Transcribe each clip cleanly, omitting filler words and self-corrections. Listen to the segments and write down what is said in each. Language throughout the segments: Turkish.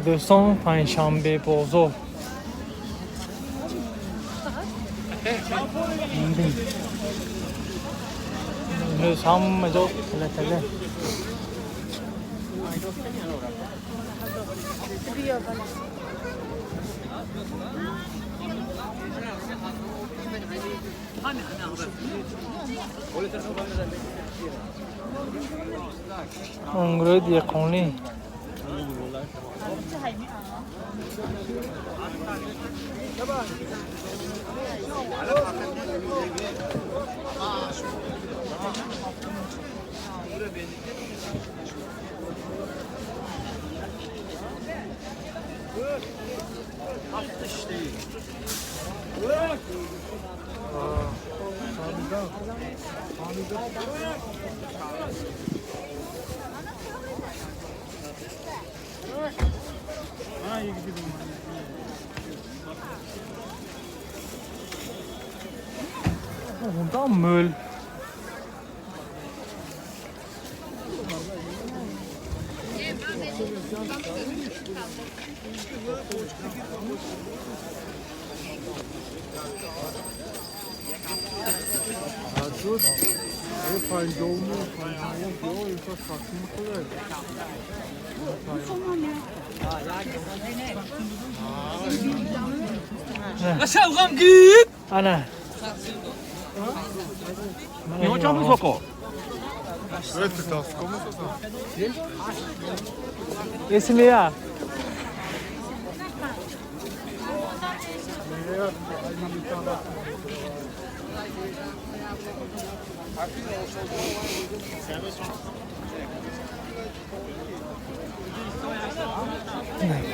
دوستان پنجشنبه بازار امروز همه جا تله تله انگور دیقونی Bundan möl. Aşağı uğam git. Ana. Ne hocam bu soko? Evet, das kommt so. İsmi ya.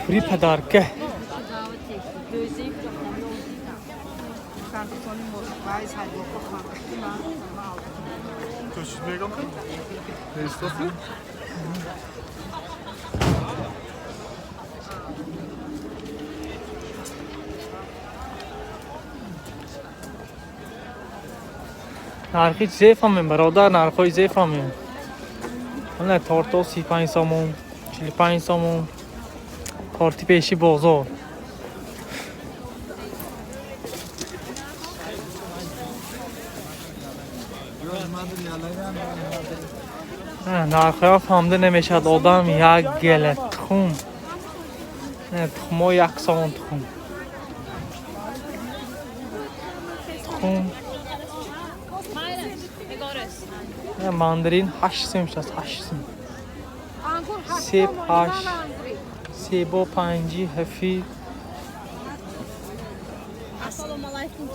Free padarke. Soll ich mir kommen? Ne, ist das denn? نرخی زیف هم برادر نرخای زیف هم نه تارتا 35 سامون 45 سامون کارتی پیشی بازار نرخای فهمده نمیشد آدم یک گله تخم نه تخما یک سامون تخم ماندرین 8 سیم شد 8 سیم سیب 8 سیب و پنجی هفی Assalamu alaikum.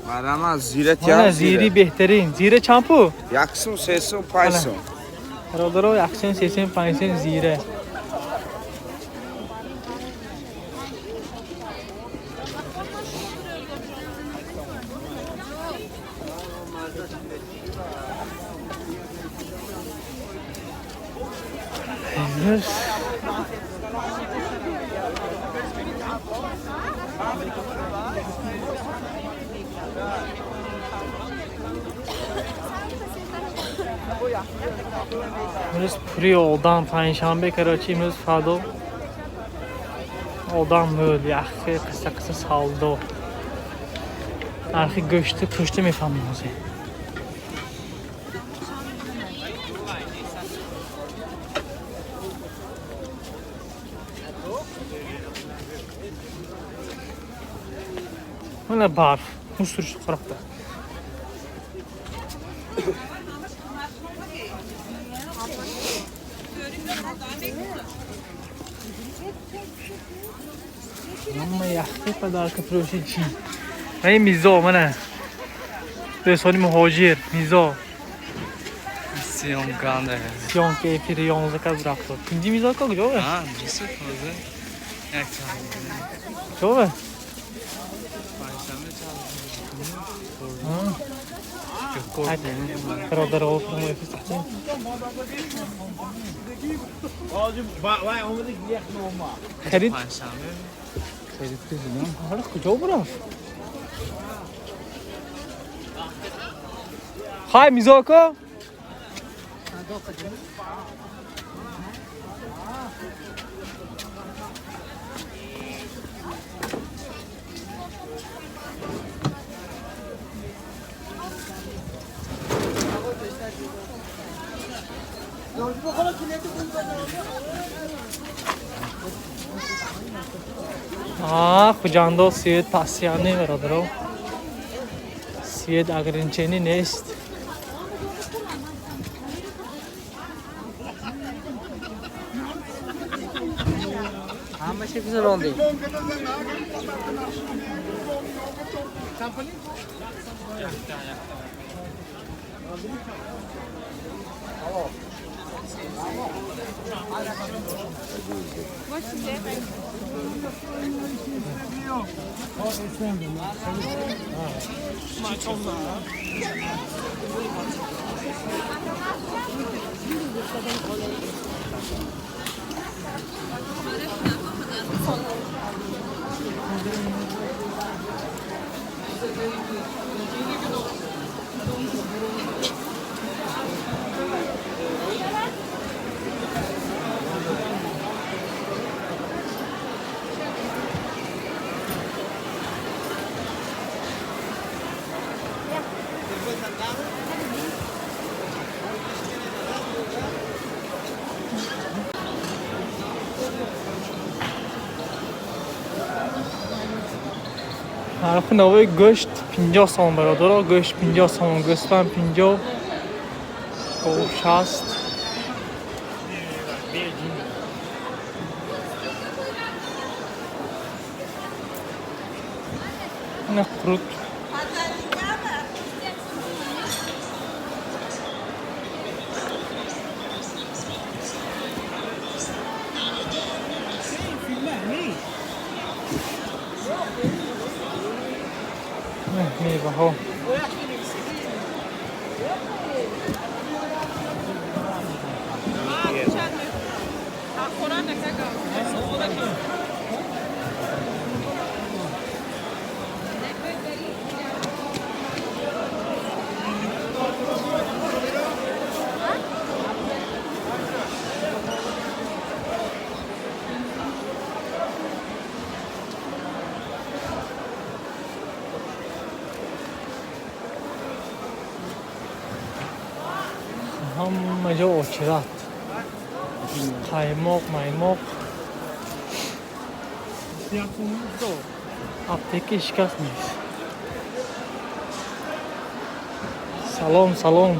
Marama ziret Mana ya. ziri بهترین زیره چامپو Yaksın sesin payson. برادرو 185 زیره امروز پوری آدم پنجشنبه کراچی امروز فردا آدم مول یخی قصه قصه سالدا نرخی گشته پشته میفهمیم موزه Mana barf. Muz surish qaroqda. Mamma yaxshi padarka proshchi. Ey mizo mana. Besoni muhojir mizo. Sion grande. Sion ke fir 11 ka rafto. İkinci mizo ko kujove? Ha, cisi fazla. Jak çaldı? Kujove? Başlamı çaldı. Ha. Karodar olsun mu efsane. Xarid Başlamı. Hala kujove raf. Hay mizo ko? Kujando Siyed Pasyani veradaro. Siyed Agrincheni nest. Ama şey güzel oldu. Harf navı goşt 50 so'm barodaro. Goşt 50 so'm, go'stan 50. Qo'v 60. Ne qurut. Meyve ho. Hamma joy o'chirat. Qaymoq, maymoq. Apteka shikastmiz. Salom, salom.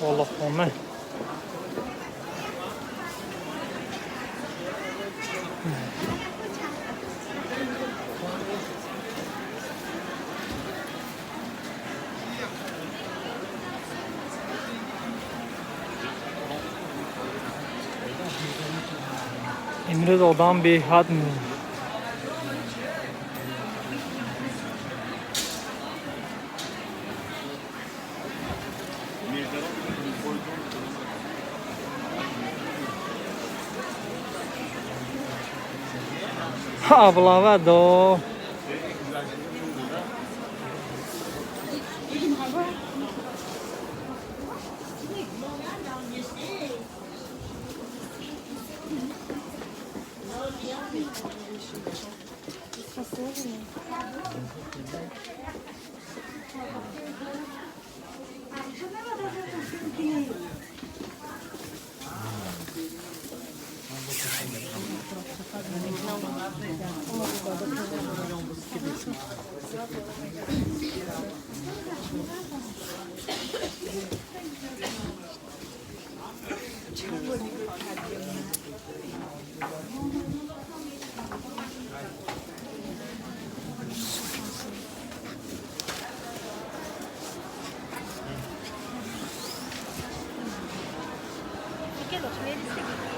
Allah Allah. İmre odan bir had mı? Ablava do. Che lo svedi?